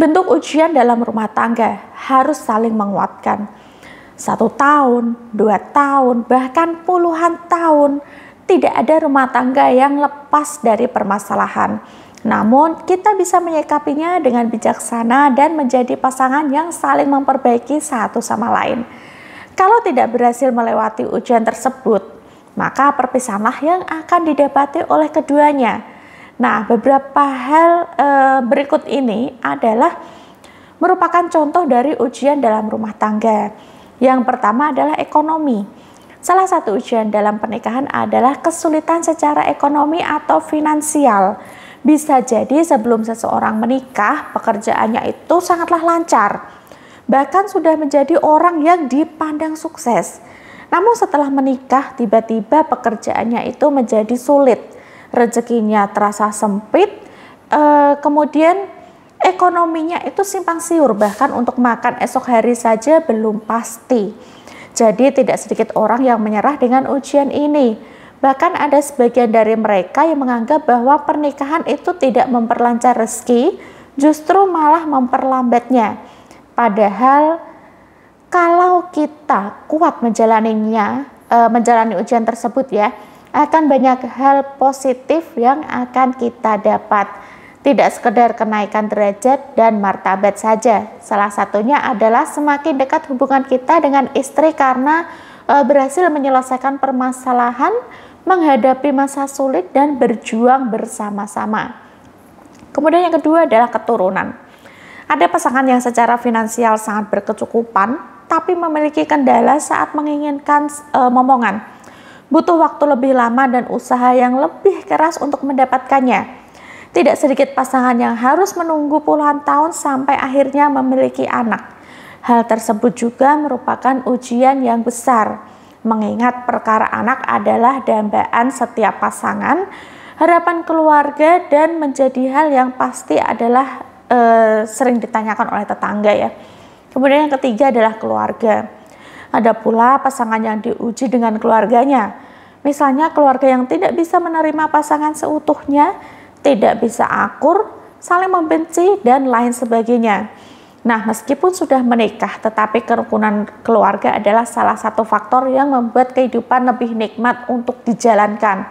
Bentuk ujian dalam rumah tangga harus saling menguatkan. 1 tahun, 2 tahun, bahkan puluhan tahun, tidak ada rumah tangga yang lepas dari permasalahan. Namun, kita bisa menyikapinya dengan bijaksana dan menjadi pasangan yang saling memperbaiki satu sama lain. Kalau tidak berhasil melewati ujian tersebut, maka perpisahanlah yang akan didapati oleh keduanya. Nah, beberapa hal berikut ini adalah merupakan contoh dari ujian dalam rumah tangga. Yang pertama adalah ekonomi. Salah satu ujian dalam pernikahan adalah kesulitan secara ekonomi atau finansial. Bisa jadi sebelum seseorang menikah, pekerjaannya itu sangatlah lancar. Bahkan sudah menjadi orang yang dipandang sukses. Namun setelah menikah, tiba-tiba pekerjaannya itu menjadi sulit. Rezekinya terasa sempit, kemudian ekonominya itu simpang siur, bahkan untuk makan esok hari saja belum pasti. Jadi tidak sedikit orang yang menyerah dengan ujian ini. Bahkan ada sebagian dari mereka yang menganggap bahwa pernikahan itu tidak memperlancar rezeki, justru malah memperlambatnya. Padahal kalau kita kuat menjalani ujian tersebut ya, akan banyak hal positif yang akan kita dapat. Tidak sekedar kenaikan derajat dan martabat saja. Salah satunya adalah semakin dekat hubungan kita dengan istri karena berhasil menyelesaikan permasalahan, menghadapi masa sulit dan berjuang bersama-sama. Kemudian yang kedua adalah keturunan. Ada pasangan yang secara finansial sangat berkecukupan, tapi memiliki kendala saat menginginkan momongan. Butuh waktu lebih lama dan usaha yang lebih keras untuk mendapatkannya. Tidak sedikit pasangan yang harus menunggu puluhan tahun sampai akhirnya memiliki anak. Hal tersebut juga merupakan ujian yang besar, mengingat perkara anak adalah dambaan setiap pasangan, harapan keluarga, dan menjadi hal yang pasti adalah sering ditanyakan oleh tetangga ya. Kemudian yang ketiga adalah keluarga. Ada pula pasangan yang diuji dengan keluarganya. Misalnya keluarga yang tidak bisa menerima pasangan seutuhnya, tidak bisa akur, saling membenci, dan lain sebagainya. Nah, meskipun sudah menikah, tetapi kerukunan keluarga adalah salah satu faktor yang membuat kehidupan lebih nikmat untuk dijalankan.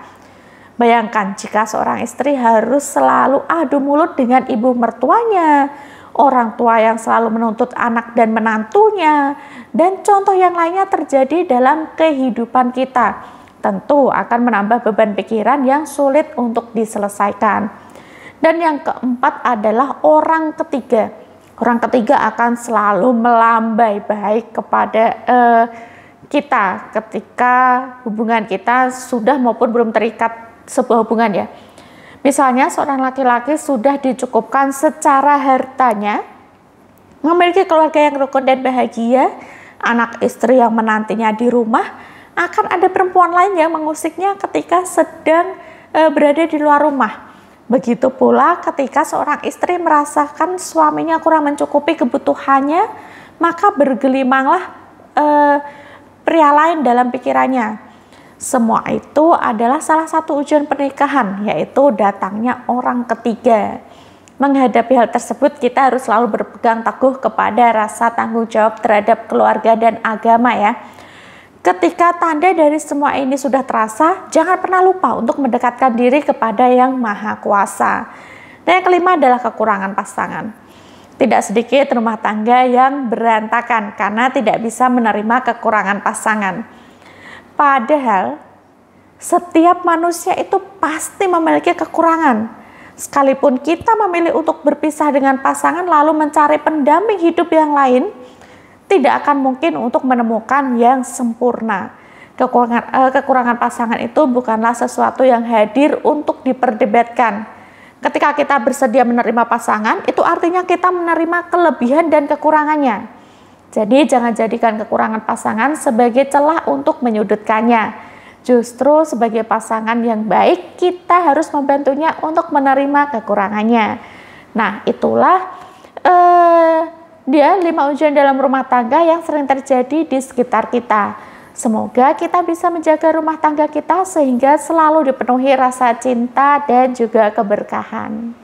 Bayangkan jika seorang istri harus selalu adu mulut dengan ibu mertuanya, orang tua yang selalu menuntut anak dan menantunya, dan contoh yang lainnya terjadi dalam kehidupan kita. Tentu akan menambah beban pikiran yang sulit untuk diselesaikan. Dan yang keempat adalah orang ketiga. Orang ketiga akan selalu melambai baik kepada kita ketika hubungan kita sudah maupun belum terikat sebuah hubungan ya. Misalnya seorang laki-laki sudah dicukupkan secara hartanya, memiliki keluarga yang rukun dan bahagia, anak istri yang menantinya di rumah, akan ada perempuan lain yang mengusiknya ketika sedang berada di luar rumah. Begitu pula ketika seorang istri merasakan suaminya kurang mencukupi kebutuhannya, maka bergelimanglah pria lain dalam pikirannya. Semua itu adalah salah satu ujian pernikahan, yaitu datangnya orang ketiga. Menghadapi hal tersebut, kita harus selalu berpegang teguh kepada rasa tanggung jawab terhadap keluarga dan agama ya. Ketika tanda dari semua ini sudah terasa, jangan pernah lupa untuk mendekatkan diri kepada Yang Maha Kuasa. Dan yang kelima adalah kekurangan pasangan. Tidak sedikit rumah tangga yang berantakan karena tidak bisa menerima kekurangan pasangan. Padahal, setiap manusia itu pasti memiliki kekurangan. Sekalipun kita memilih untuk berpisah dengan pasangan lalu mencari pendamping hidup yang lain, tidak akan mungkin untuk menemukan yang sempurna. Kekurangan pasangan itu bukanlah sesuatu yang hadir untuk diperdebatkan. Ketika kita bersedia menerima pasangan, itu artinya kita menerima kelebihan dan kekurangannya. Jadi jangan jadikan kekurangan pasangan sebagai celah untuk menyudutkannya. Justru sebagai pasangan yang baik, kita harus membantunya untuk menerima kekurangannya. Nah, itulah dia 5 ujian dalam rumah tangga yang sering terjadi di sekitar kita. Semoga kita bisa menjaga rumah tangga kita sehingga selalu dipenuhi rasa cinta dan juga keberkahan.